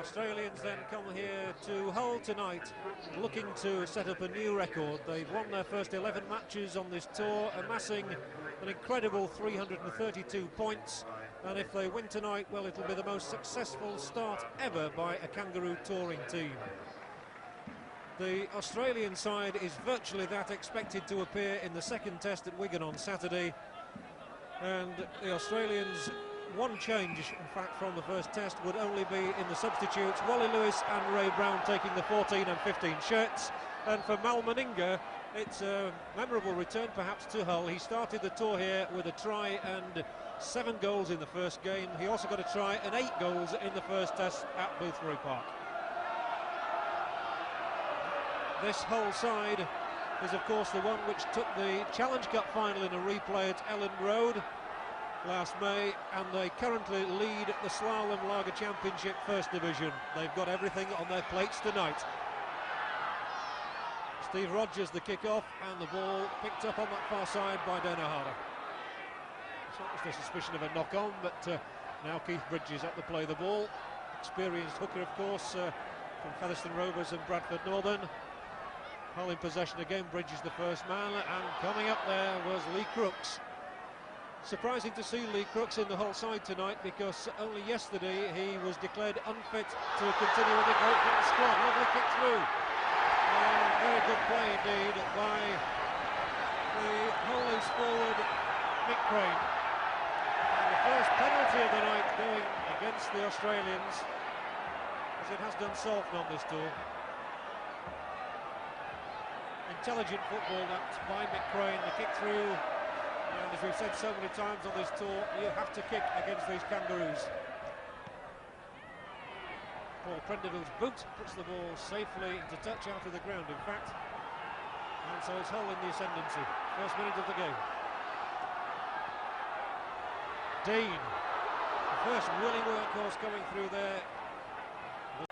Australians then come here to Hull tonight, looking to set up a new record. They've won their first 11 matches on this tour, amassing an incredible 332 points. And if they win tonight, well, it'll be the most successful start ever by a Kangaroo touring team. The Australian side is virtually that, expected to appear in the second test at Wigan on Saturday. And the Australians, one change, in fact, from the first test would only be in the substitutes. Wally Lewis and Ray Brown taking the 14 and 15 shirts. And for Mal Meninga, it's a memorable return perhaps to Hull. He started the tour here with a try and 7 goals in the first game. He also got a try and 8 goals in the first test at Boothroyd Park. This Hull side is of course the one which took the Challenge Cup final in a replay at Ellen Road last May, and they currently lead the Slalom Lager Championship First Division. They've got everything on their plates tonight. Steve Rogers the kick-off, and the ball picked up on that far side by Denahara. It's not just a suspicion of a knock-on, but now Keith Bridges at the play the ball. Experienced hooker, of course, from Featherstone Rovers and Bradford Northern. Hull in possession again, Bridges the first man, and coming up there was Lee Crooks. Surprising to see Lee Crooks in the Hull side tonight, because only yesterday he was declared unfit to continue with the Great Britain squad. Lovely kick through. Very good play indeed by the Hull forward, Mick Crane. And the first penalty of the night going against the Australians, as it has done so often on this tour. Intelligent football that by Mick Crane, the kick through, and as we've said so many times on this tour, you have to kick against these Kangaroos. Paul Prendeville's boot puts the ball safely into touch out of the ground, in fact, and so it's Hull in the ascendancy. First minute of the game. Dean, the first willing workhorse coming through there.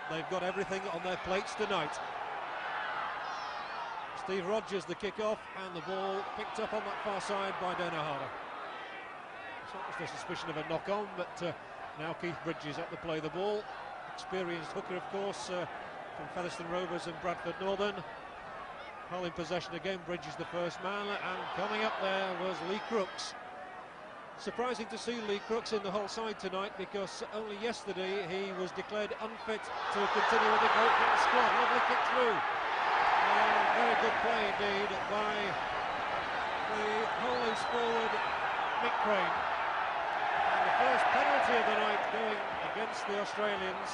They've got everything on their plates tonight. Steve Rogers the kick-off, and the ball picked up on that far side by Denahara. It's not just a suspicion of a knock-on, but now Keith Bridges at the play the ball. Experienced hooker, of course, from Featherstone Rovers and Bradford Northern. Hull in possession again, Bridges the first man, and coming up there was Lee Crooks. Surprising to see Lee Crooks in the Hull side tonight, because only yesterday he was declared unfit to continue with the Great Britain squad. Lovely kick through. Very good play indeed by the Hull forward, Mick Crane. And the first penalty of the night going against the Australians,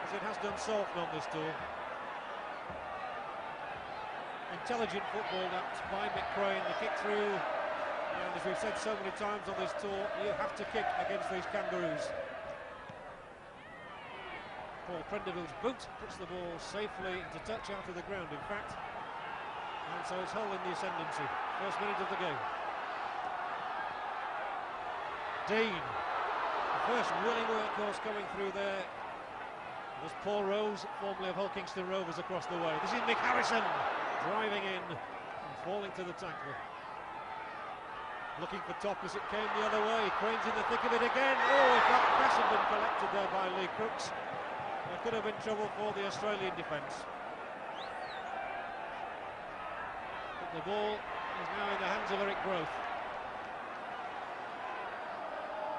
as it has done so often on this tour. Intelligent football that by Mick Crane, the kick through, and as we've said so many times on this tour, you have to kick against these Kangaroos. Paul Prendeville's boot puts the ball safely into touch out of the ground, in fact, and so it's Hull in the ascendancy. First minute of the game. Dean, the first willing workhorse coming through there was Paul Rose, formerly of Hull Kingston Rovers, across the way. This is Mick Harrison driving in and falling to the tackle. Looking for top as it came the other way. Crane's in the thick of it again. Oh, if that pass had been collected there by Lee Crooks, there could have been trouble for the Australian defence. But the ball is now in the hands of Eric Groth.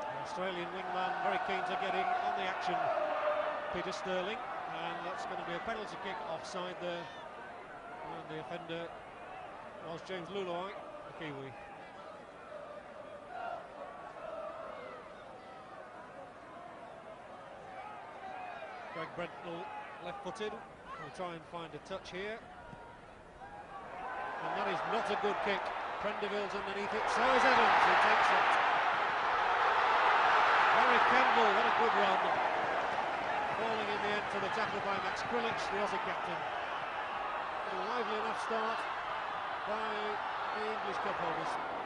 The Australian wingman very keen to get in on the action, Peter Sterling, and that's going to be a penalty kick offside there. And the offender was James Luluai, the Kiwi. Greg Brentnell left-footed, will try and find a touch here. And that is not a good kick. Prendeville's underneath it, so is Evans, who takes it. Harry Campbell, what a good run. Falling in the end to the tackle by Max Krilic, the Aussie captain. A lively enough start by the English Cup holders.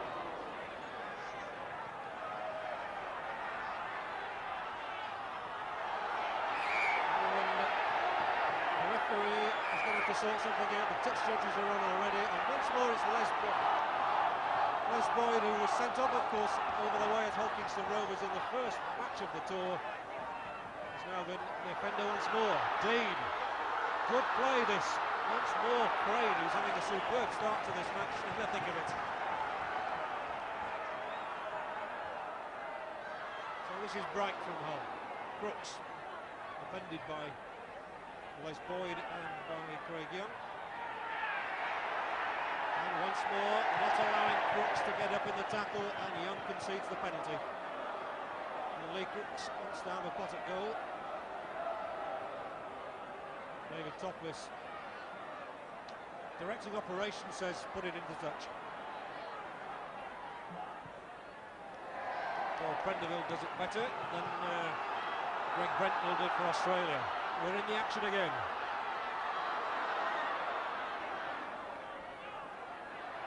To sort something out. The touch judges are on already, and once more it's Les Boyd, who was sent off, of course, over the way at Hull Kingston Rovers in the first match of the tour. It's now Kevin, the offender once more. Dean. Good play this. Once more, Crane, who's having a superb start to this match, and nothing of it. So this is bright from Hull. Crooks, defended by Les Boyd and by Craig Young. And once more, not allowing Crooks to get up in the tackle, and Young concedes the penalty. And Lee Crooks wants to have a pot at goal. David Topless, directing operation, says put it into touch. Well, Prendeville does it better than Greg Brentnell did for Australia. We're in the action again.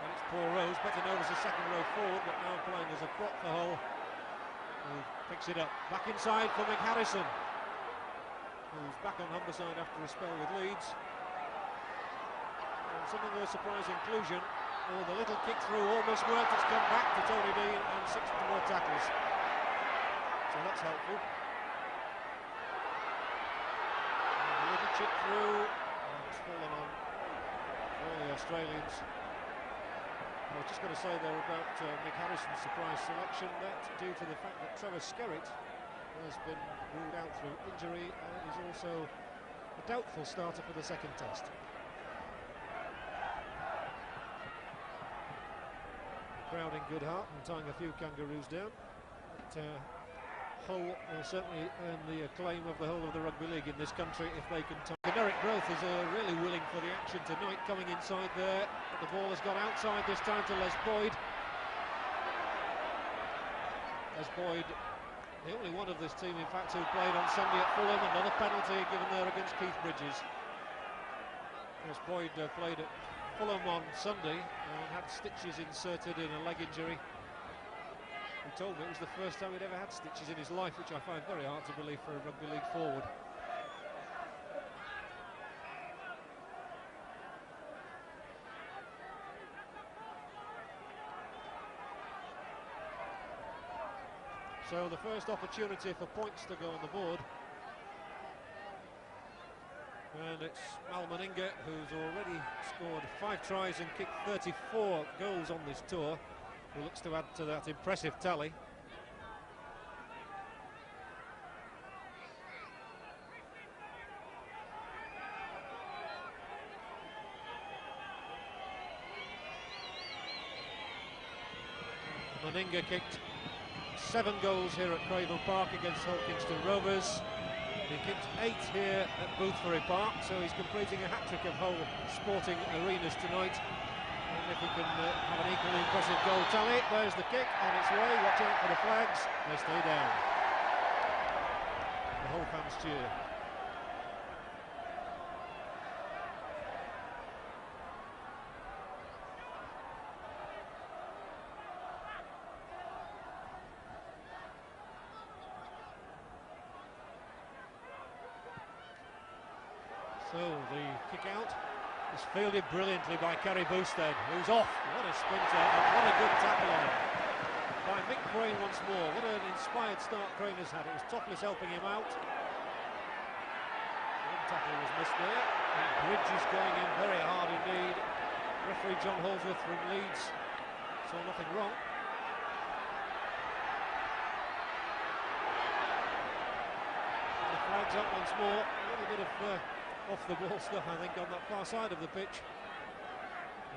And it's Paul Rose, better known as a second row forward, but now playing as a prop for Hull, who picks it up. Back inside for McHarrison, who's back on Humberside after a spell with Leeds. And something of a surprise inclusion. Oh, the little kick through almost worked. It's come back to Tony Dean and 6 more tackles. So that's helpful. And a little chip through, and it's fallen on all the Australians. I was just going to say there about Mick Harrison's surprise selection, that due to the fact that Trevor Skerritt has been ruled out through injury and is also a doubtful starter for the second test. Crowd in good heart and tying a few Kangaroos down. But, Hull will certainly earn the acclaim of the whole of the rugby league in this country if they can tie. Eric Growth is really willing for the action tonight, coming inside there. But the ball has gone outside this time to Les Boyd. Les Boyd, the only one of this team, in fact, who played on Sunday at Fulham. Another penalty given there against Keith Bridges. Les Boyd played at Fulham on Sunday and had stitches inserted in a leg injury. He told me it was the first time he'd ever had stitches in his life, which I find very hard to believe for a rugby league forward. So the first opportunity for points to go on the board. And it's Mal Meninga, who's already scored 5 tries and kicked 34 goals on this tour, who looks to add to that impressive tally. Meninga kicked 7 goals here at Craven Park against Hull Kingston Rovers. He kicked 8 here at Boothbury Park, so he's completing a hat-trick of Hull sporting arenas tonight. And if he can have an equally impressive goal tally, there's the kick on its way. Watch out for the flags. They stay down. The Hull fans cheer. So the kick out is fielded brilliantly by Kerry Boosted, who's off. What a sprinter, and what a good tackle on him by Mick Crane once more. What an inspired start Crane has had. It was Topless helping him out. One tackle was missed there. And Bridges going in very hard indeed. Referee John Holsworth from Leeds saw nothing wrong. And the flag's up once more. A little bit of off the ball stuff, I think, on that far side of the pitch.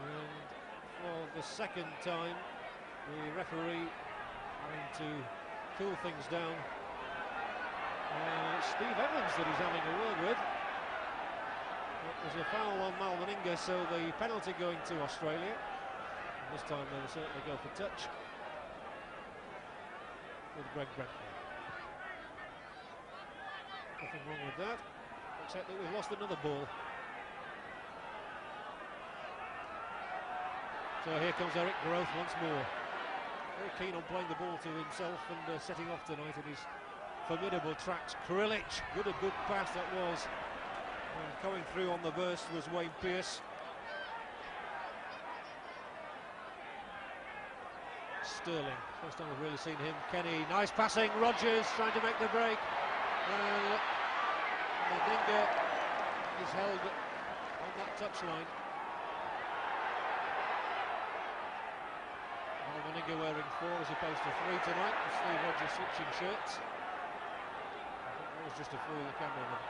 And for the second time, the referee having to cool things down. Steve Evans that he's having a word with. It was a foul on Mal Meninga, so the penalty going to Australia. And this time they'll certainly go for touch with Greg Brentnell. Nothing wrong with that, except that we've lost another ball. So here comes Eric Growth once more. Very keen on playing the ball to himself and setting off tonight in his formidable tracks. Krilic, a good pass that was. And coming through on the burst was Wayne Pearce. Sterling, first time I've really seen him. Kenny, nice passing. Rogers trying to make the break. is held on that touchline. Meninga wearing 4 as opposed to 3 tonight. Steve Rogers switching shirts. I think that was just to fool the cameraman.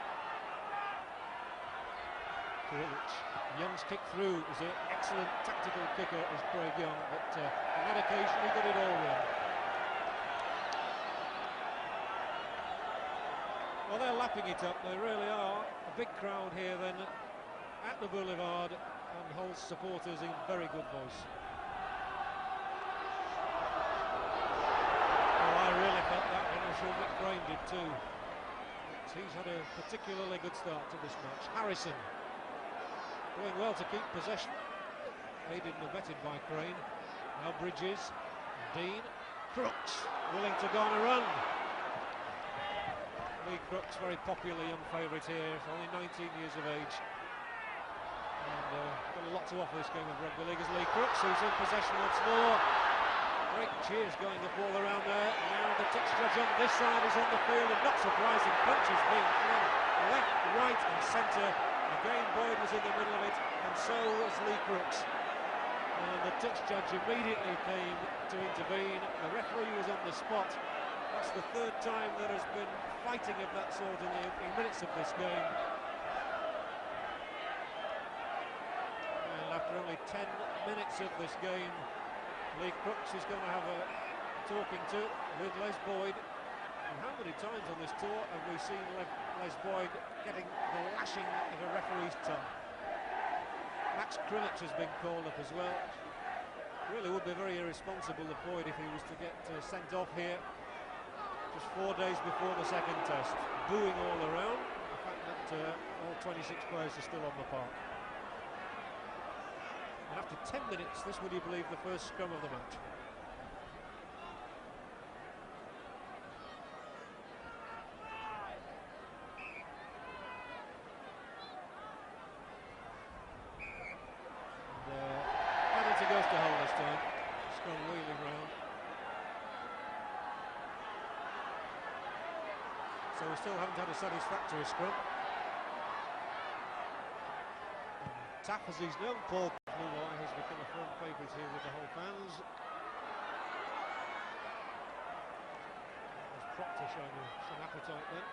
Young's kick through is an excellent tactical kicker as Craig Young, but on that occasion he got it all wrong. Well, they're lapping it up, they really are. A big crowd here then at the Boulevard, and Hull's supporters in very good voice. Well, I really felt that one, I'm sure Mick Crane did too. But he's had a particularly good start to this match. Harrison doing well to keep possession, aided and abetted by Crane. Now Bridges, Dean, Crooks willing to go on a run. Lee Crooks, very popular young favourite here, only 19 years of age. And got a lot to offer this game of rugby league as Lee Crooks, who's in possession once more. Great cheers going up all around there. Now the touch judge on this side is on the field, and not surprising, punches being thrown left, right and centre. Again, Boyd was in the middle of it, and so was Lee Crooks. And the touch judge immediately came to intervene. The referee was on the spot. That's the 3rd time there has been fighting of that sort in the opening minutes of this game. And after only 10 minutes of this game, Lee Crooks is going to have a talking to with Les Boyd. And how many times on this tour have we seen Les Boyd getting the lashing of a referee's tongue? Max Krilich has been called up as well. Really would be very irresponsible of Boyd if he was to get sent off here just 4 days before the second test. Booing all around, the fact that all 26 players are still on the park. And after 10 minutes, this, would you believe, the first scrum of the match. And penalty goes to Hull this time. Scrum wheeling round. So we still haven't had a satisfactory scrum. Taff, as he's known, Paul Mulloy, has become a firm favourite here with the Hull fans. There's Proctor showing some appetite then.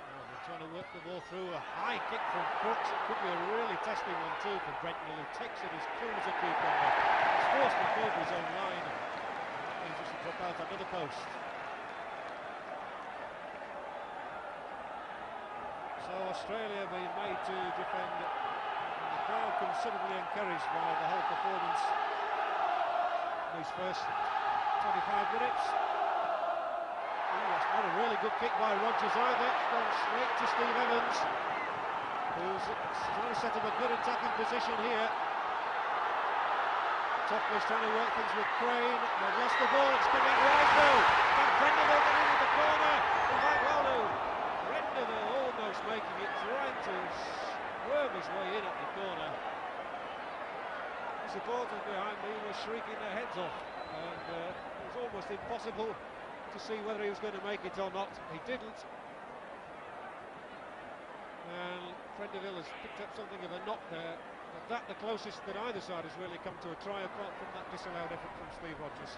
Oh, they're trying to work the ball through. A high kick from Crooks. It could be a really testing one too for Brentnell, who takes it as cool as a cucumber. He's forced to go for his own line. He's just to drop out another post. So Australia being made to defend, and the crowd considerably encouraged by the whole performance in these first 25 minutes. Ooh, that's not a really good kick by Rogers either. It's gone straight to Steve Evans, who's trying to set up a good attacking position here. Topley's trying to work things with Crane. They've lost the ball, it's coming right though. Can Prendeville get into the corner? Prendeville almost making it, trying to swerve his way in at the corner. The supporters behind me were shrieking their heads off, and it was almost impossible to see whether he was going to make it or not. He didn't. And Prendeville has picked up something of a knock there, but that the closest that either side has really come to a try, apart from that disallowed effort from Steve Rogers.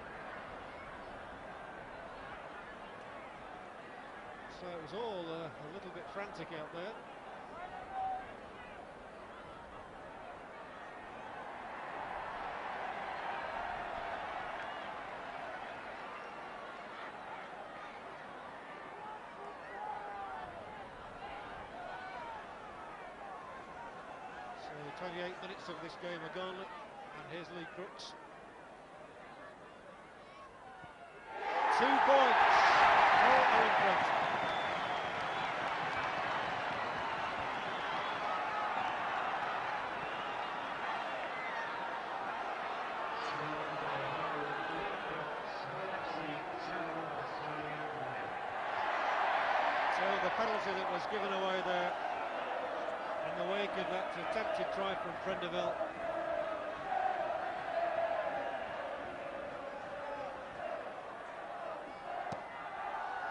So it was all a little bit frantic out there. So 28 minutes of this game are gone, and here's Lee Crooks. 2 points. All are in front. The penalty that was given away there in the wake of that attempted try from Prendeville.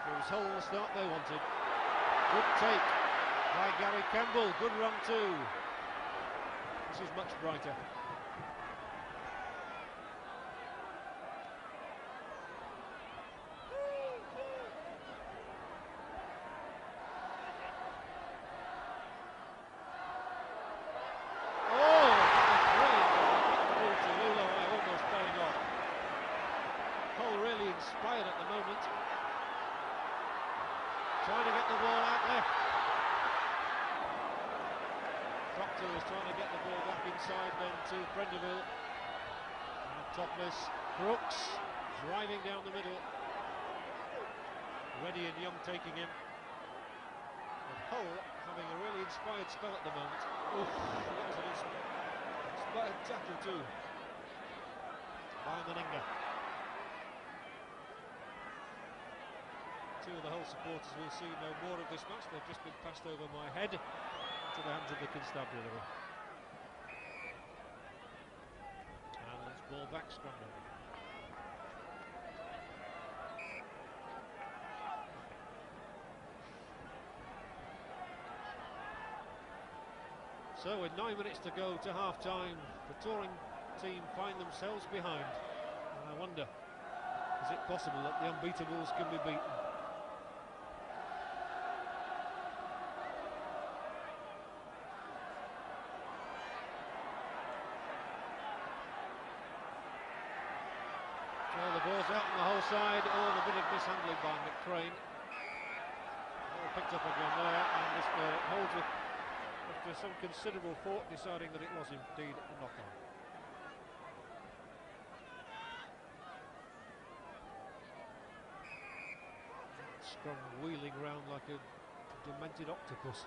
It was Hull the start they wanted. Good take. by Gary Campbell. Good run too. This is much brighter. Inspired at the moment, trying to get the ball out left. Proctor is trying to get the ball back inside then to Prendeville. Now topless, Brooks driving down the middle. Reddy and Young taking him. And Hull having a really inspired spell at the moment. Oof, that was an inspired tackle too by Meninga. Two of the Hull supporters will see no more of this match. They've just been passed over my head to the hands of the constabulary. And it's ball back, scramble. So with 9 minutes to go to half-time, the touring team find themselves behind. And I wonder, is it possible that the unbeatables can be beaten? Well, the ball's out on the whole side. Oh, and a bit of mishandling by McCrane. Oh, picked up again there, and this holds it after some considerable thought, deciding that it was indeed a knock-on. Scrum wheeling round like a demented octopus.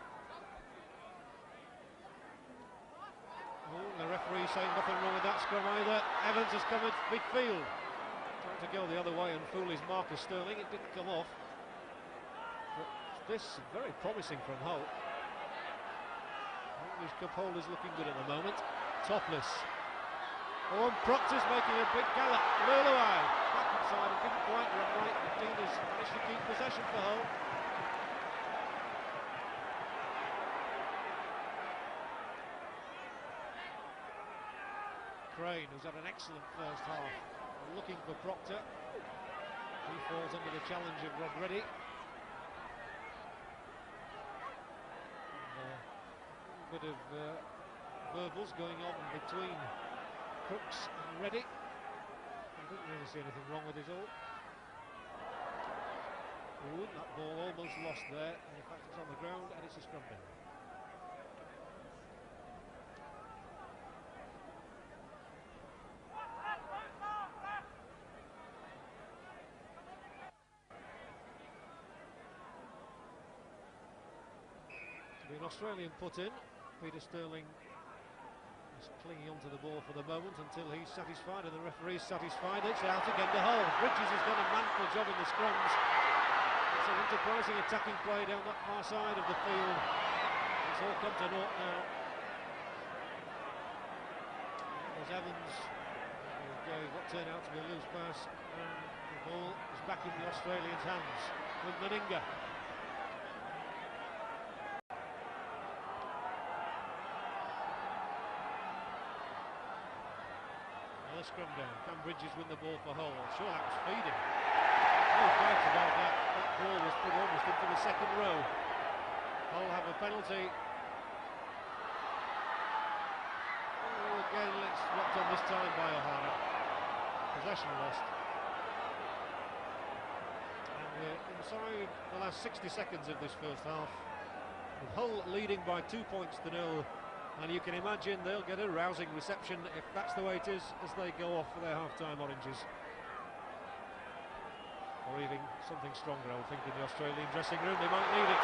Oh, the referee saying nothing wrong with that scrum either. Evans has come in midfield, trying to go the other way and fool his marker Sterling. It didn't come off. But this is very promising from Hull. English Cup holders looking good at the moment. Topless. Oh, and Proctor's making a big gallop. Luluai back inside and didn't quite run right. The team has managed to keep possession for Hull. Crane, who's had an excellent first half, looking for Proctor. He falls under the challenge of Rob Reddy. A bit of verbals going on between Crooks and Reddy. I didn't really see anything wrong with it all. Ooh, that ball almost lost there. In fact, it's on the ground and it's a scrum bin. An Australian put in. Peter Sterling is clinging onto the ball for the moment until he's satisfied and the referee's satisfied. It's out again to Hull. Bridges has done a manful job in the scrums. It's an enterprising attacking play down that far side of the field. It's all come to naught now. There's Evans, who gave what turned out to be a loose pass, and the ball is back in the Australians' hands with Meninga. Scrum down. Can Bridges win the ball for Hull? I'm sure that was feeding. No doubt about that. That ball was put almost into the second row. Hull have a penalty. Oh, again, let's locked on this time by O'Hara. Possession lost. And we're inside the last 60 seconds of this first half, with Hull leading by 2 points to 0. And you can imagine they'll get a rousing reception if that's the way it is as they go off for their half-time oranges. Or even something stronger, I would think, in the Australian dressing room. They might need it.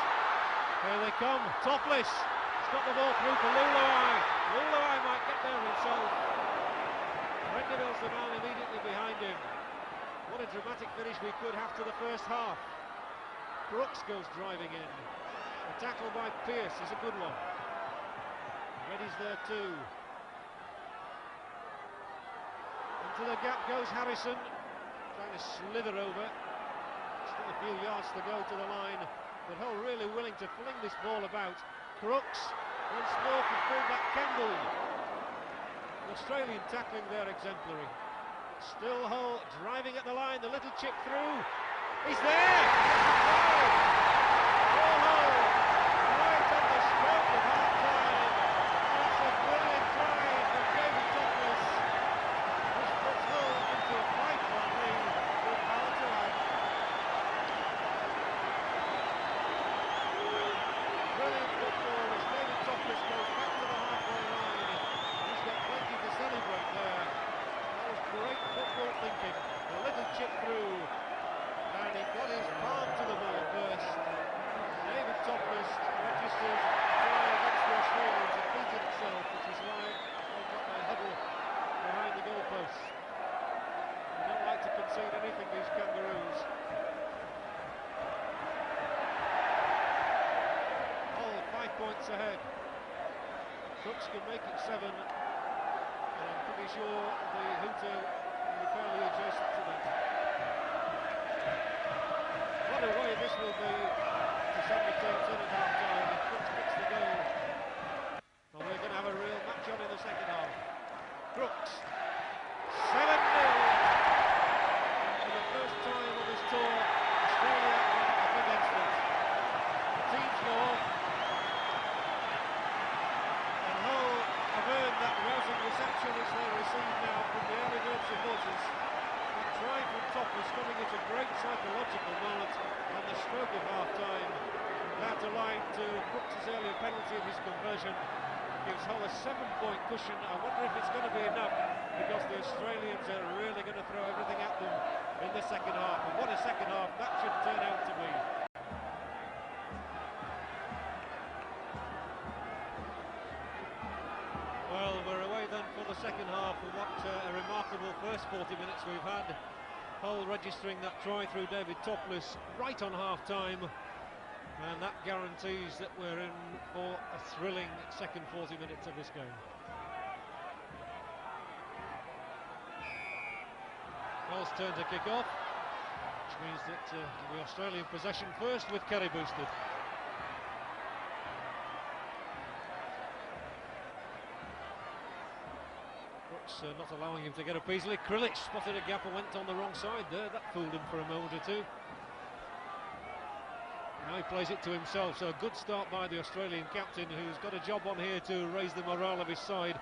Here they come. Topless. He's got the ball through for Luluai. Luluai might get there himself. Prendeville's the man immediately behind him. What a dramatic finish we could have to the first half. Brooks goes driving in. The tackle by Pearce is a good one. Reddy's there too. Into the gap goes Harrison, trying to slither over. Still a few yards to go to the line. but Hull really willing to fling this ball about. Crooks once more for fullback Kangaroo. The Australian tackling there exemplary. Still Hull driving at the line, the little chip through. He's there! Oh, Hull, right on the stroke of half-time. That's a brilliant try from David Topless, which puts Hull into a 5-point lead with power to add. Brilliant football as David Topless goes back to the halfway line. He's got plenty to celebrate there. That was great football thinking. A little chip through, and he got his palm to the ball first. David Topless registers try against the Australians and beat himself, which is why they got their huddle behind the goalposts. They don't like to concede anything, these Kangaroos. Hull 5 points ahead. Crooks can make it 7. And I'm pretty sure the hooter will be fairly adjacent to that. What a way this will be to send the teams in at half-time if Crooks gets the goal. And we're going to have a real match on in the second half. Crooks, 7-0. For the first time on this tour, Australia are up against it. The teams go off. And Hull have earned that rousing reception which they receive now from the early bird supporters. That try from Topless coming at a great psychological moment on the stroke of half-time. That aligned to Crooks' earlier penalty of his conversion gives Hull a 7-point cushion. I wonder if it's going to be enough, because the Australians are really going to throw everything at them in the second half. And what a second half that should turn out to be. Well, we're away then for the second half, and what a remarkable first 40 minutes we've had. Hull registering that try through David Topless right on half-time, and that guarantees that we're in for a thrilling second 40 minutes of this game. Hull's turn to kick off, which means that the Australian possession first with Kerry boosted. Not allowing him to get up easily. Krilic spotted a gap and went on the wrong side there. That fooled him for a moment or two. Now he plays it to himself, so a good start by the Australian captain, who's got a job on here to raise the morale of his side.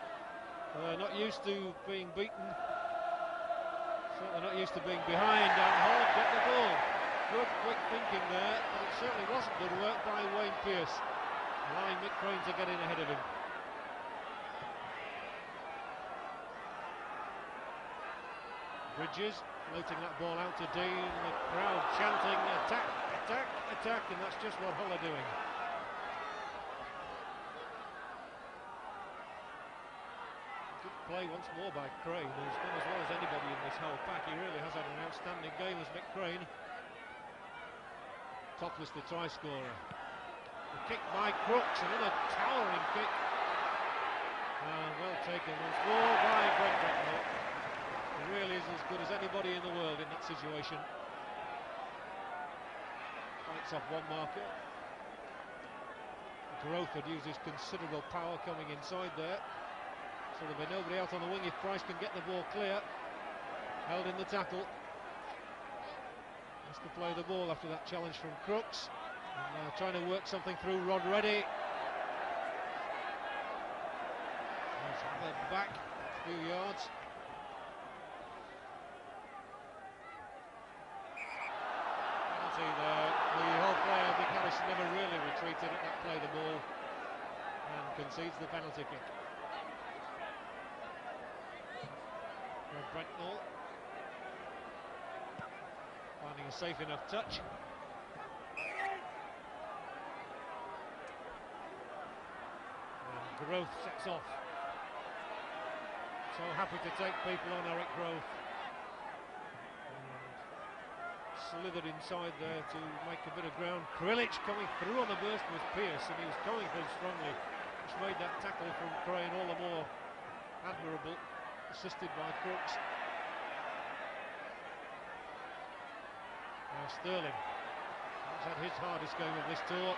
Not used to being beaten, certainly not used to being behind, and Hull get the ball. Good quick thinking there, but it certainly wasn't good work by Wayne Pearce, allowing Mick Crane to get in ahead of him. Bridges floating that ball out to Dean, the crowd chanting attack, attack, attack, and that's just what Hull are doing. Good play once more by Crane, who's done as well as anybody in this whole pack. He really has had an outstanding game as Mick Crane. Topless the try scorer. The kick by Crooks, another towering kick. Well taken once more by Greg Bretnall. He really is as good as anybody in the world in that situation. Fights off one marker. Growth had used his considerable power coming inside there, so there'll be nobody out on the wing if Price can get the ball clear. Held in the tackle. Has to play the ball after that challenge from Crooks. And trying to work something through Rod Reddy. He's back a few yards. The whole player, Mick Harrison, never really retreated at that play the ball and concedes the penalty kick. Greg Bretnall finding a safe enough touch. And Growth sets off. So happy to take people on Eric Growth. Slithered inside there to make a bit of ground. Krilic coming through on the burst with Pearce, and he was coming through strongly, which made that tackle from Crane all the more admirable, assisted by Crooks. Now Sterling He's had his hardest game of this tour.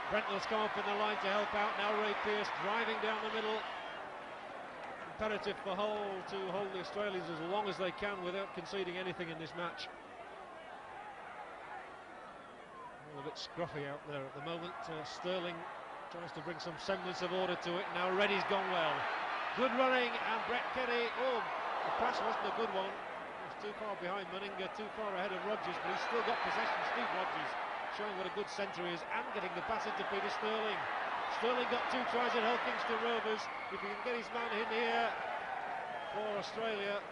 Brentnell's come up in the line to help out. Now Ray Pearce driving down the middle. Imperative for Hull to hold the Australians as long as they can without conceding anything in this match. A bit scruffy out there at the moment. Sterling tries to bring some semblance of order to it. Now Reddy's gone well. Good running, and Brett Kenny. Oh, the pass wasn't a good one. He was too far behind Meninga, too far ahead of Rodgers, but he's still got possession. Steve Rodgers showing what a good centre he is, and getting the pass into Peter Sterling. Sterling got 2 tries at Hull Kingston Rovers. If he can get his man in here for Australia,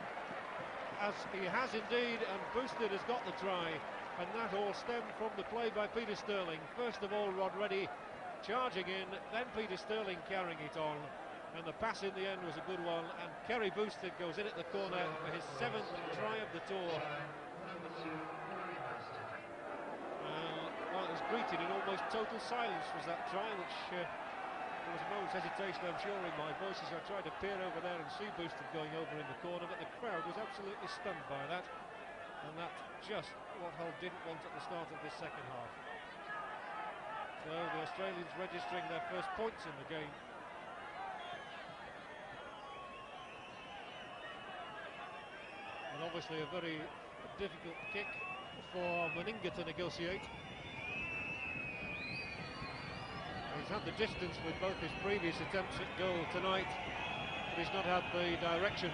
as he has indeed, and Boosted has got the try. And that all stemmed from the play by Peter Sterling. First of all, Rod Reddy charging in, then Peter Sterling carrying it on. And the pass in the end was a good one. And Kerry Boosted goes in at the corner for his 7th try of the tour. And well, it was greeted in almost total silence, was that try, which there was a moment's hesitation, I'm sure, in my voice as I tried to peer over there and see Boosted going over in the corner. But the crowd was absolutely stunned by that. And that's just what Hull didn't want at the start of this second half. So the Australians registering their first points in the game. And obviously a very difficult kick for Meninga to negotiate. He's had the distance with both his previous attempts at goal tonight, but he's not had the direction.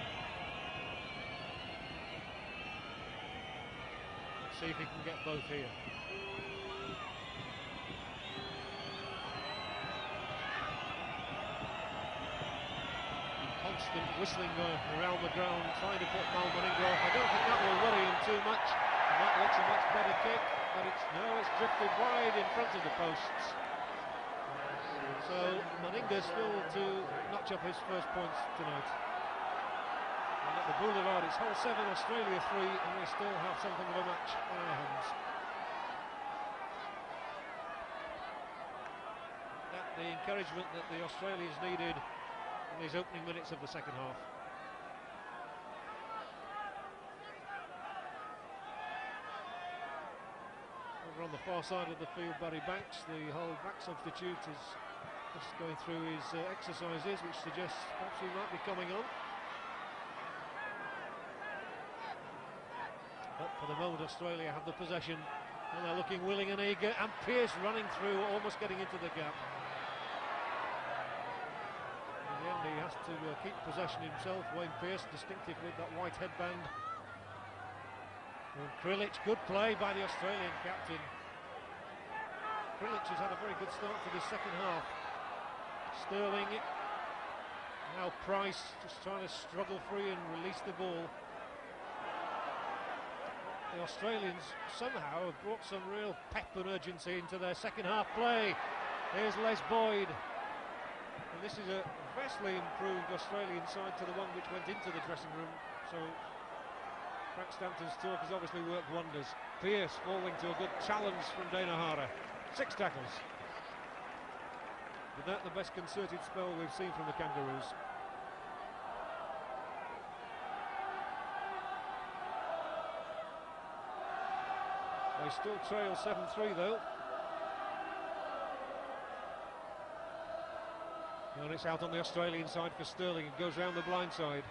See if he can get both here. Constant whistling around the ground, trying to put Mal Meninga off. I don't think that will worry him too much. And that looks a much better kick, but it's drifted wide in front of the posts. So Meninga still to notch up his first points tonight. And at the Boulevard, it's Hull 7, Australia 3, and we still have something of a match on our hands. That the encouragement that the Australians needed in these opening minutes of the second half. Over on the far side of the field, Barry Banks, the Hull back substitute, is just going through his exercises, which suggests perhaps he might be coming on. But for the moment, Australia have the possession, and they're looking willing and eager, and Pearce running through, almost getting into the gap. In the end, he has to keep possession himself. Wayne Pearce, distinctive with that white headband. And Krilic, good play by the Australian captain. Krilic has had a very good start to this second half. Sterling, now Price, just trying to struggle free and release the ball. The Australians somehow have brought some real pep and urgency into their second half play. Here's Les Boyd. And this is a vastly improved Australian side to the one which went into the dressing room. So Frank Stanton's talk has obviously worked wonders. Pearce falling to a good challenge from Dana Hara. 6 tackles. But that the best concerted spell we've seen from the Kangaroos. They still trail 7-3 though. And it's out on the Australian side for Sterling. It goes round the blind side.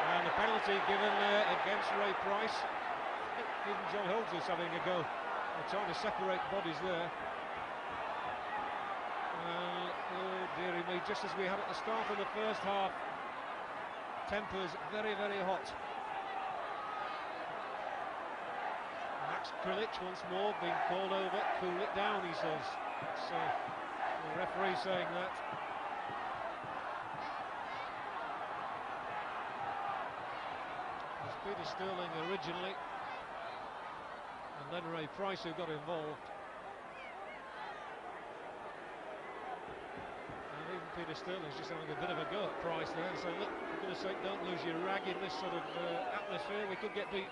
And the penalty given against Ray Price. Even John Holmes is having a go. They're trying to separate bodies there. And oh dearie me, just as we had at the start of the first half. Tempers very, very hot. Max Krilic once more being called over. Cool it down, he says. It's the referee saying that. It was Peter Sterling originally, and then Ray Price who got involved. And even Peter Sterling's just having a bit of a go at Price there and saying, look, for goodness sake, don't lose your rag in this sort of atmosphere, we could get beaten.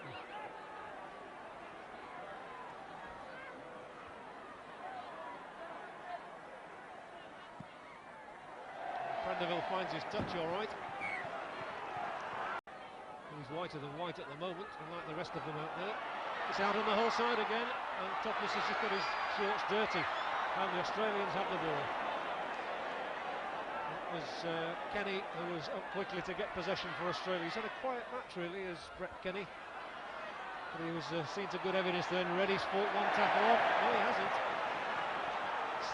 Prendeville finds his touch all right. He's whiter than white at the moment, unlike the rest of them out there. It's out on the whole side again, and Topless has just got his shorts dirty, and the Australians have the ball. It was Kenny who was up quickly to get possession for Australia. He's had a quiet match really, as Brett Kenny, but he was seen to good evidence then. Reddy's fought one tackle off. No, he hasn't.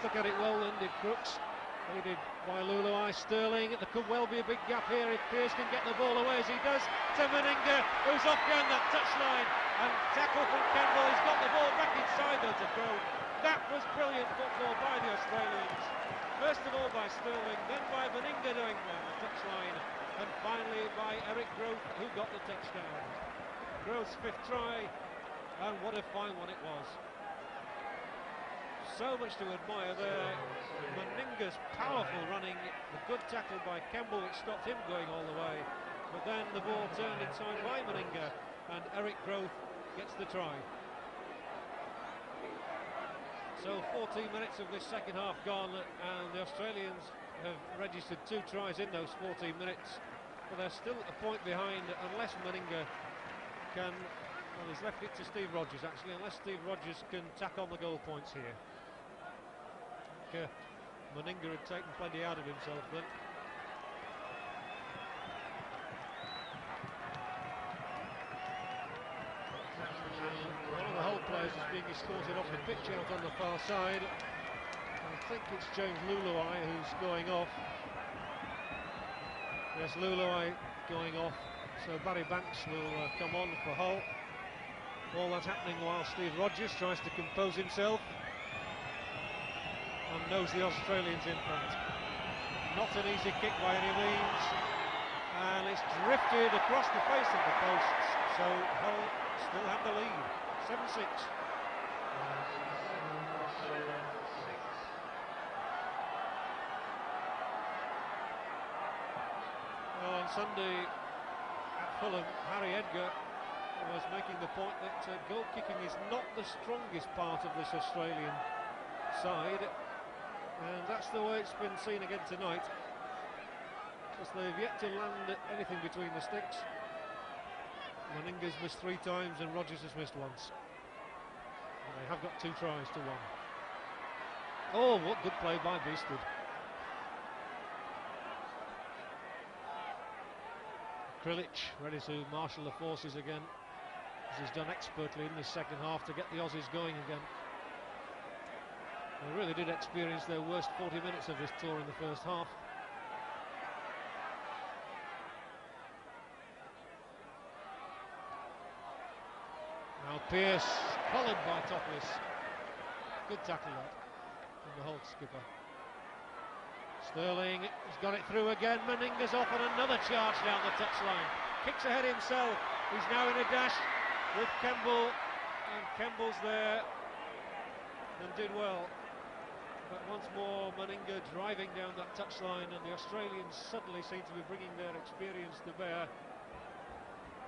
Stuck at it well then, did Crooks. Aided by Luluai. Sterling. There could well be a big gap here if Pearce can get the ball away as he does to Meninga, who's off down that touchline, and tackle from Campbell. He's got the ball back inside though to throw. That was brilliant football by the Australians. First of all by Sterling, then by Meninga doing the touchline, and finally by Eric Groth, who got the touchdown. Groth's 5th try, and what a fine one it was. So much to admire there. Meninga's powerful running, the good tackle by Campbell which stopped him going all the way, but then the ball turned inside by Meninga, and Eric Groth gets the try. So 14 minutes of this second half gone, and the Australians have registered 2 tries in those 14 minutes, but they're still a point behind unless Meninga can, well, he's left it to Steve Rogers actually, unless Steve Rogers can tack on the goal points here. Meninga had taken plenty out of himself then. One of the Hull players is being escorted off the pitch out on the far side. I think it's James Luluai who's going off. Yes, Luluai going off, so Barry Banks will come on for Hull. All that's happening while Steve Rogers tries to compose himself and knows the Australians in front. Not an easy kick by any means, and it's drifted across the face of the posts, so Hull still have the lead, 7-6. Well, on Sunday at Fulham, Harry Edgar was making the point that goal kicking is not the strongest part of this Australian side, and that's the way it's been seen again tonight, because they've yet to land anything between the sticks. Meninga's missed 3 times and Rogers has missed once. And they have got 2 tries to 1. Oh, what good play by Beested. Krilic ready to marshal the forces again, as he's done expertly in this second half to get the Aussies going again. They really did experience their worst 40 minutes of this tour in the first half. Now Pearce, collared by Topless. Good tackle that from the Hull skipper. Sterling has got it through again. Meninga's off on another charge down the touchline. Kicks ahead himself. He's now in a dash with Campbell, and Campbell's there and did well. But once more, Meninga driving down that touchline, and the Australians suddenly seem to be bringing their experience to bear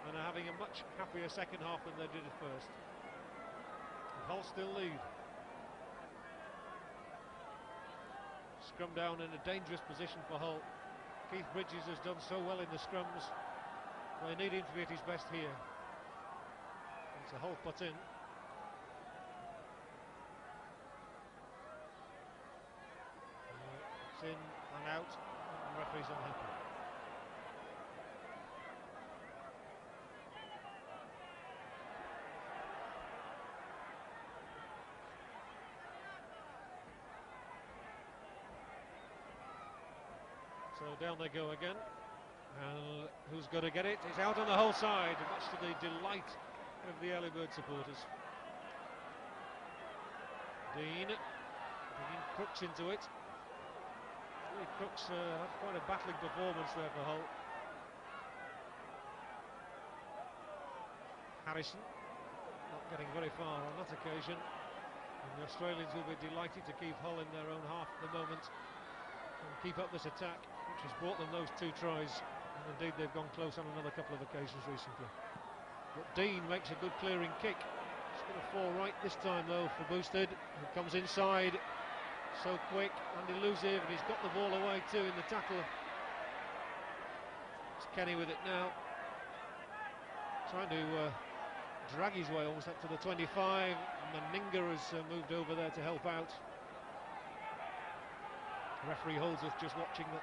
and are having a much happier second half than they did at first. And Hull still lead. Scrum down in a dangerous position for Hull. Keith Bridges has done so well in the scrums. They need him to be at his best here. It's a Hull put in. It's in and out, and the referee's unhappy. So down they go again, and who's going to get it? It's out on the whole side, much to the delight of the early bird supporters. Dean bringing Crooks into it. Really, Crooks had quite a battling performance there for Hull. Harrison not getting very far on that occasion, and the Australians will be delighted to keep Hull in their own half at the moment and keep up this attack, which has brought them those 2 tries, and indeed they've gone close on another couple of occasions recently. But Dean makes a good clearing kick. It's going to fall right this time though for Boosted, who comes inside so quick and elusive, and he's got the ball away too in the tackle. It's Kenny with it now. trying to drag his way almost up to the 25. Meninga has moved over there to help out. Referee Holdsworth just watching that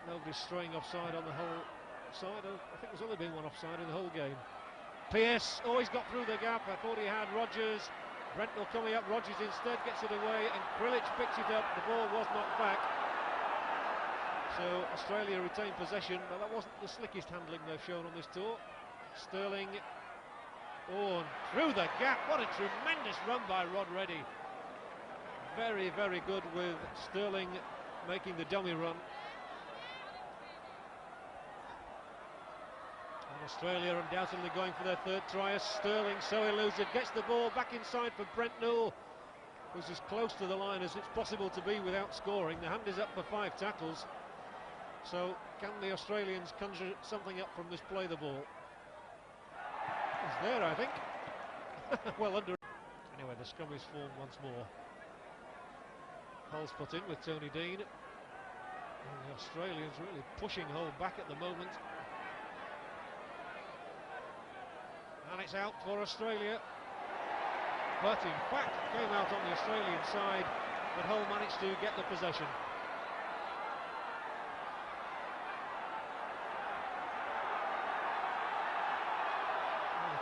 nobody's straying offside on the whole side. I think there's only been one offside in the whole game. Pearce, oh, he's got through the gap. I thought he had Rodgers. Brentnell coming up, Rodgers instead gets it away, and Krilic picks it up. The ball was knocked back. So Australia retained possession, but that wasn't the slickest handling they've shown on this tour. Sterling, oh, and through the gap. What a tremendous run by Rod Reddy. Very, very good with Sterling making the dummy run. And Australia undoubtedly going for their third try as Sterling, so elusive, gets the ball back inside for Brentnell, who's as close to the line as it's possible to be without scoring. The hand is up for 5 tackles. So can the Australians conjure something up from this play the ball? He's there, I think. Well under. Anyway, the scrum is formed once more. Hull's put in with Tony Dean. And the Australians really pushing Hull back at the moment. And it's out for Australia. But in fact, came out on the Australian side, but Hull managed to get the possession.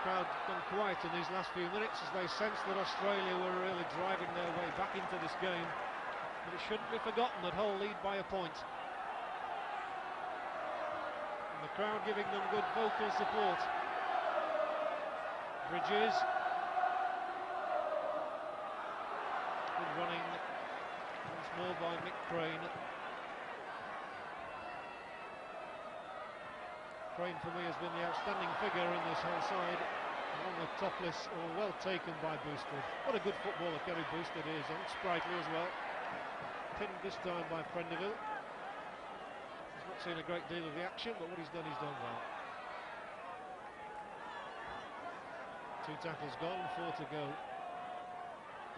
Crowd gone quiet in these last few minutes as they sensed that Australia were really driving their way back into this game, but it shouldn't be forgotten that Hull lead by a point, and the crowd giving them good vocal support. Bridges, good running once more by Mick Crane. Crane for me has been the outstanding figure in this whole side, along with Topless, or well taken by Boosted. What a good footballer Kerry Boosted is, and sprightly as well. Pinned this time by Prendeville. He's not seen a great deal of the action, but what he's done well. 2 tackles gone, 4 to go.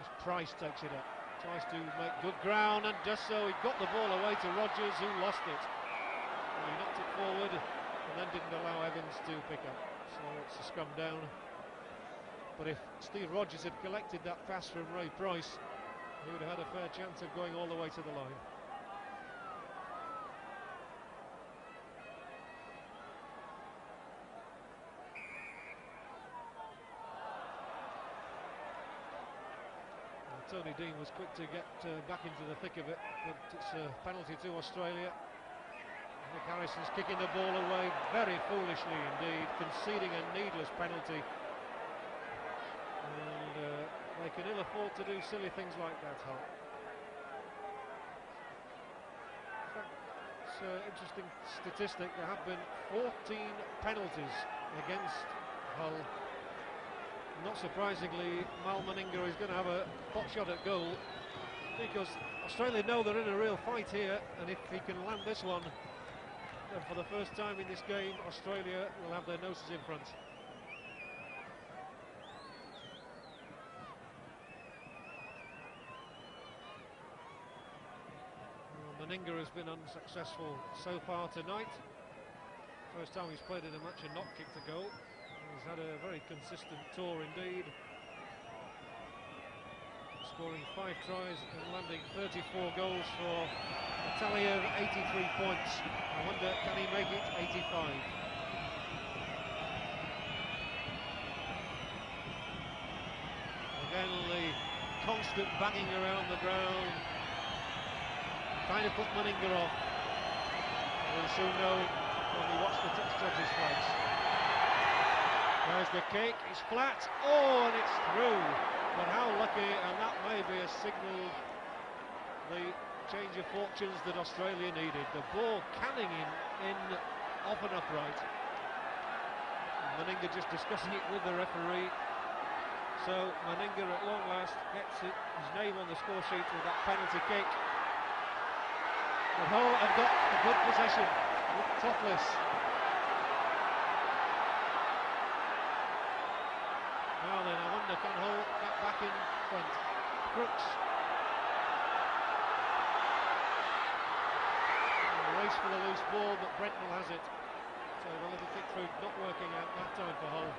As Price takes it up, tries to make good ground and does so. He got the ball away to Rodgers, who lost it. Well, he knocked it forward and then didn't allow Evans to pick up, so it's a scrum down. But if Steve Rodgers had collected that pass from Ray Price, he would have had a fair chance of going all the way to the line. Well, Tony Dean was quick to get back into the thick of it, but it's a penalty to Australia. Nick Harrison's kicking the ball away very foolishly indeed, conceding a needless penalty. And they can ill afford to do silly things like that, Hull. In fact, it's an interesting statistic. There have been 14 penalties against Hull. Not surprisingly, Mal Meninga is going to have a pot shot at goal, because Australia know they're in a real fight here, and if he can land this one, and for the first time in this game, Australia will have their noses in front. Well, Meninga has been unsuccessful so far tonight. First time he's played in a match and not kicked a goal. He's had a very consistent tour indeed, scoring 5 tries and landing 34 goals for a tally of 83 points. I wonder, can he make it 85? Again, the constant banging around the ground kind of put Meninga off. We'll soon know when we watch the judges' face. There's the kick, it's flat, oh, and it's through. But how lucky, and that may be a signal the change of fortunes that Australia needed. The ball canning in off and upright. Meninga just discussing it with the referee. So Meninga at long last gets his name on the score sheet with that penalty kick. But Hull have got a good possession with Topless. Now then, I wonder, can Hull get back in front? Brooks. Race for the loose ball, but Brentnell has it. So the little kick through not working out that time for Hull.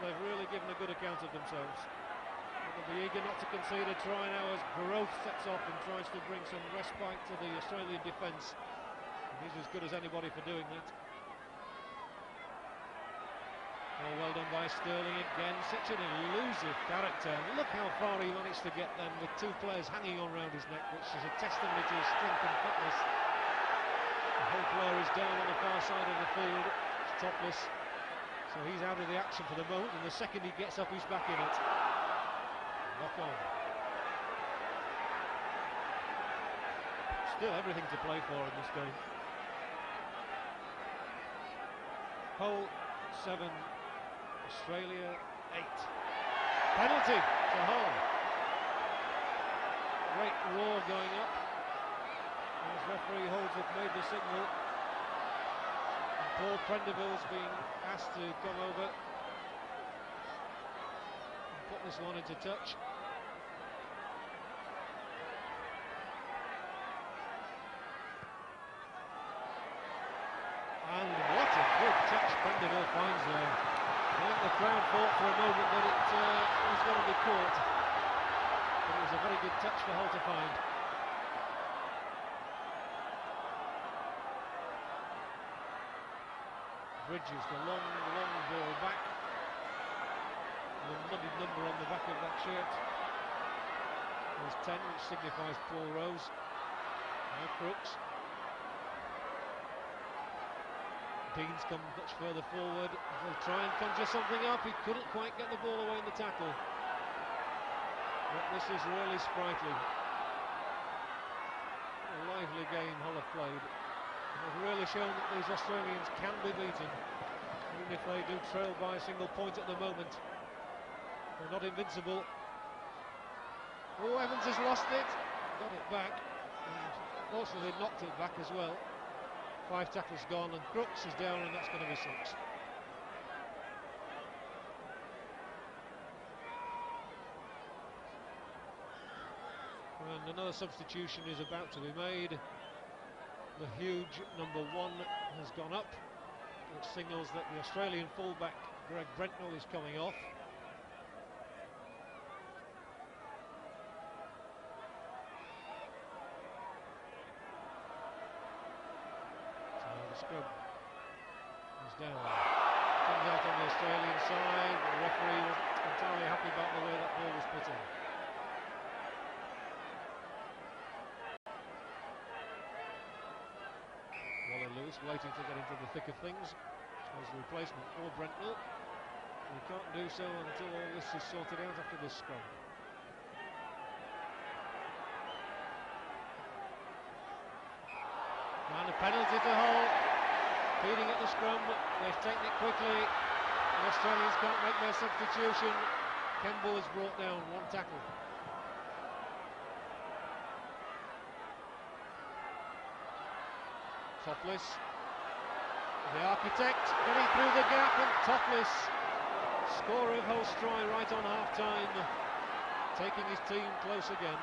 they've really given a good account of themselves. They'll be eager not to concede a try now as Growth sets off and tries to bring some respite to the Australian defence. He's as good as anybody for doing that. Oh, well done by Sterling again. Such an elusive character. Look how far he managed to get then with two players hanging on round his neck, which is a testimony to his strength and fitness. The whole player is down on the far side of the field. It's topless. So he's out of the action for the moment, and the second he gets up, he's back in it. Knock on. Still everything to play for in this game. Hull 7, Australia 8. Penalty to Hull. Great roar going up as referee holds up, made the signal. And Paul Prendeville's being asked to come over and put this one into touch. And what a good touch Prendeville finds there. I think the crowd thought for a moment that it was going to be caught, but it was a very good touch for Hull to find. Bridges, the long ball back. The muddy number on the back of that shirt. There's 10, which signifies Paul Rose. Now Crooks. Dean's come much further forward. He'll try and conjure something up. He couldn't quite get the ball away in the tackle. But this is really sprightly. A lively game Hull have played. They've really shown that these Australians can be beaten, even if they do trail by a single point at the moment. They're not invincible. Oh, Evans has lost it. Got it back. And fortunately knocked it back as well. 5 tackles gone, and Crooks is down, and that's going to be 6. And another substitution is about to be made. The huge number 1 has gone up, which signals that the Australian fullback Greg Brentnell is coming off. Scrub is down. Comes out on the Australian side. The referee wasn't entirely happy about the way that ball was put in. Wally Lewis waiting to get into the thick of things as the replacement for Brentnell. We can't do so until all this is sorted out after this scrum. And a penalty to Hull. Feeding at the scrum, they've taken it quickly. The Australians can't make their substitution. Kemble is brought down, 1 tackle. Topless, the architect, getting through the gap, and Topless, scorer of Hull's try right on half-time, taking his team close again.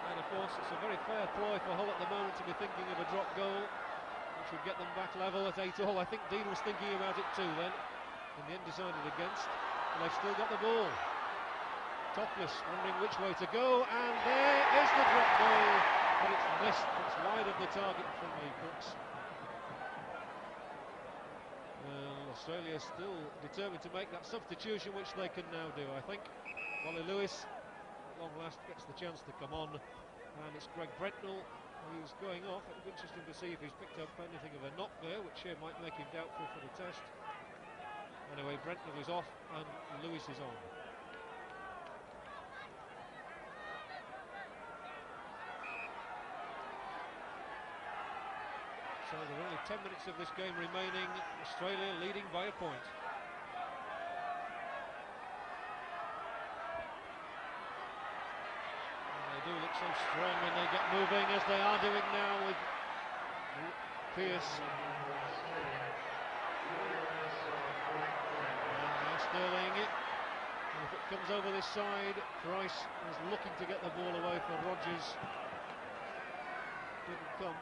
And of course, it's a very fair ploy for Hull at the moment to be thinking of a drop goal, which would get them back level at 8-all. I think Dean was thinking about it too then, in the end decided against, and they've still got the ball. Topless wondering which way to go, and there is the drop goal, but it's missed. It's wide of the target from Lee Crooks. Well, Australia still determined to make that substitution, which they can now do, I think. Wally Lewis, at long last, gets the chance to come on. And it's Greg Brentnell who's going off. It'll be interesting to see if he's picked up anything of a knock there, which might make him doubtful for the test. Anyway, Brentnell is off and Lewis is on. So there are only 10 minutes of this game remaining. Australia leading by a point. Do look so strong when they get moving, as they are doing now with Pearce. And now Sterling. And if it comes over this side, Price is looking to get the ball away for Rogers. Didn't come.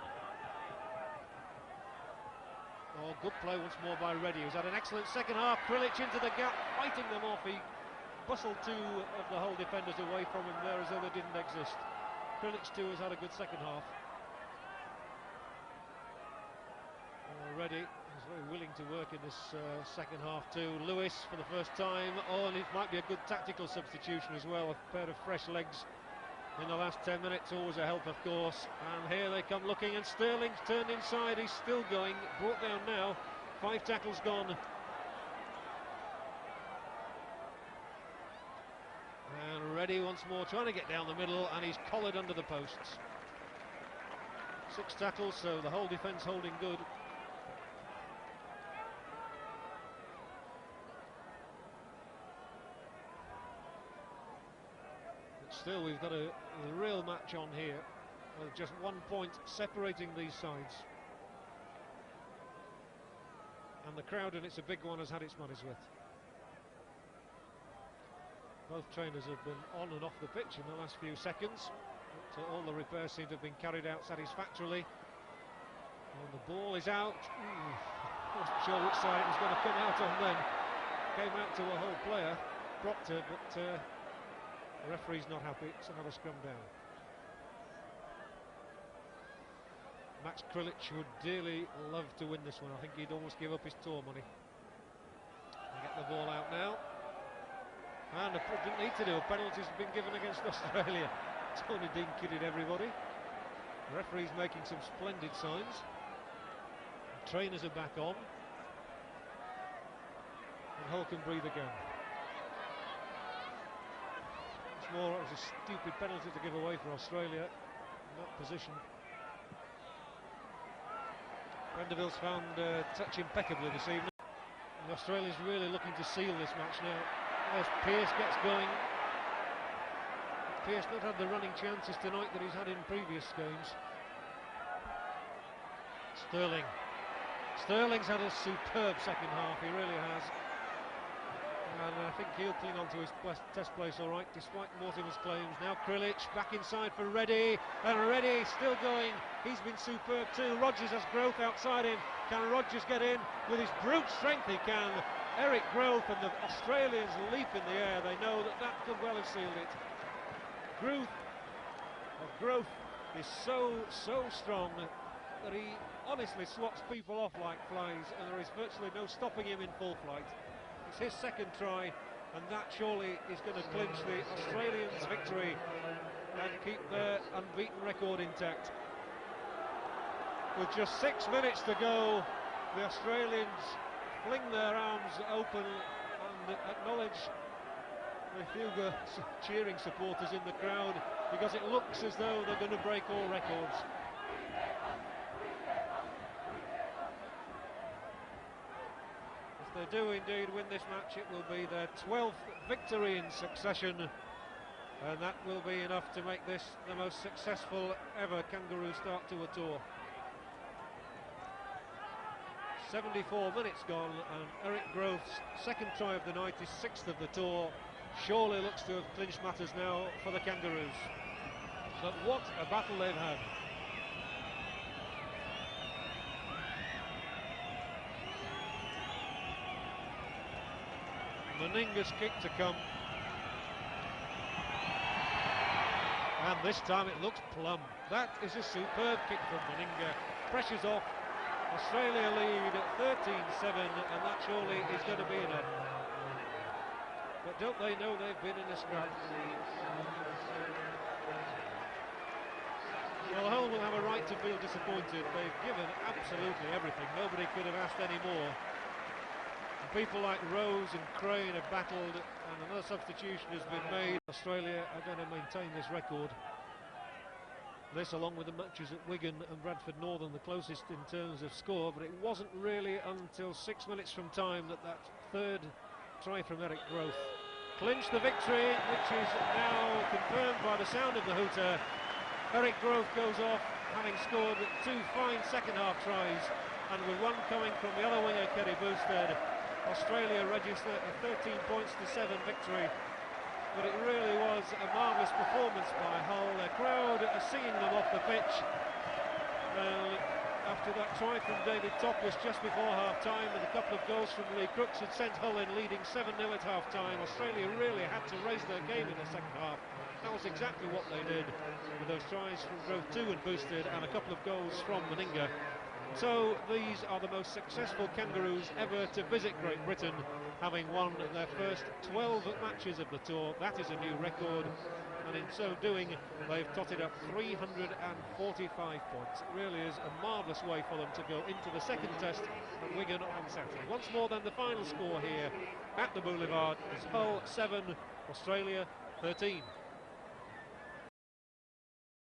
Oh, Good play once more by Reddy, who's had an excellent second half. Krilic into the gap, fighting them off. He bustled two of the whole defenders away from him there as though they didn't exist. Krilic too has had a good second half. Reddy is very willing to work in this second half too. Lewis for the first time. Oh, and it might be a good tactical substitution as well. A pair of fresh legs in the last 10 minutes, always a help, of course. And here they come looking, and Sterling's turned inside. He's still going, brought down now. 5 tackles gone. And Reddy once more trying to get down the middle, and he's collared under the posts. 6 tackles, so the whole defence holding good. Still, we've got a real match on here, with just 1 point separating these sides. And the crowd, and it's a big one, has had its money's worth. Both trainers have been on and off the pitch in the last few seconds, but all the repairs seem to have been carried out satisfactorily. And the ball is out. Wasn't sure which side it was going to come out on then. Came out to a whole player, Proctor, but the referee's not happy. It's another scrum down. Max Krilic would dearly love to win this one. I think he'd almost give up his tour money. They get the ball out now. And didn't need to do. A penalty's been given against Australia. Tony Dean kidded everybody. The referee's making some splendid signs. The trainers are back on. And Hull can breathe again. More, it was a stupid penalty to give away for Australia in that position. Rendeville's found touch impeccably this evening. And Australia's really looking to seal this match now. As Pearce gets going. Pearce not had the running chances tonight that he's had in previous games. Sterling. Sterling's had a superb second half, he really has. And I think he'll cling on to his test place all right, despite Mortimer's claims. Now Krilic back inside for Reddy, and Reddy still going. He's been superb too. Rodgers has Growth outside him. Can Rodgers get in? With his brute strength he can. Eric Growth, and the Australians leap in the air. They know that that could well have sealed it. Growth is so strong that he honestly swats people off like flies, and there is virtually no stopping him in full flight. It's his second try, and that surely is going to clinch the Australians' victory and keep their unbeaten record intact. With just 6 minutes to go, the Australians fling their arms open and acknowledge the few cheering supporters in the crowd, because it looks as though they're going to break all records. If they do indeed win this match, it will be their 12th victory in succession, and that will be enough to make this the most successful ever Kangaroo start to a tour. 74 minutes gone, and Eric Growth's second try of the night, his 6th of the tour, surely looks to have clinched matters now for the Kangaroos. But what a battle they've had. Meninga's kick to come, and this time it looks plumb. That is a superb kick from Meninga. Pressure's off. Australia lead at 13-7, and that surely is going to be enough. But don't they know they've been in a scrap? Well, Hull will have a right to feel disappointed. They've given absolutely everything. Nobody could have asked any more. And people like Rose and Crane have battled, and another substitution has been made. Australia are going to maintain this record. This, along with the matches at Wigan and Bradford Northern, the closest in terms of score, but it wasn't really until 6 minutes from time that that third try from Eric Growth clinched the victory, which is now confirmed by the sound of the hooter. Eric Growth goes off, having scored 2 fine second-half tries, and with one coming from the other winger, Kerry Boosted, Australia register a 13-7 victory. But it really was a marvellous performance by Hull. The crowd are singing them off the pitch. after that try from David Topless just before half-time, and a couple of goals from Lee Crooks had sent Hull in leading 7-0 at half-time. Australia really had to raise their game in the second half. That was exactly what they did with those tries from Grove 2 and Boosted, and a couple of goals from Meninga. So these are the most successful Kangaroos ever to visit Great Britain, having won their first 12 matches of the tour. That is a new record, and in so doing they've totted up 345 points. It really is a marvellous way for them to go into the second test at Wigan on Saturday. Once more then, the final score here at the Boulevard is Hull 7, Australia 13.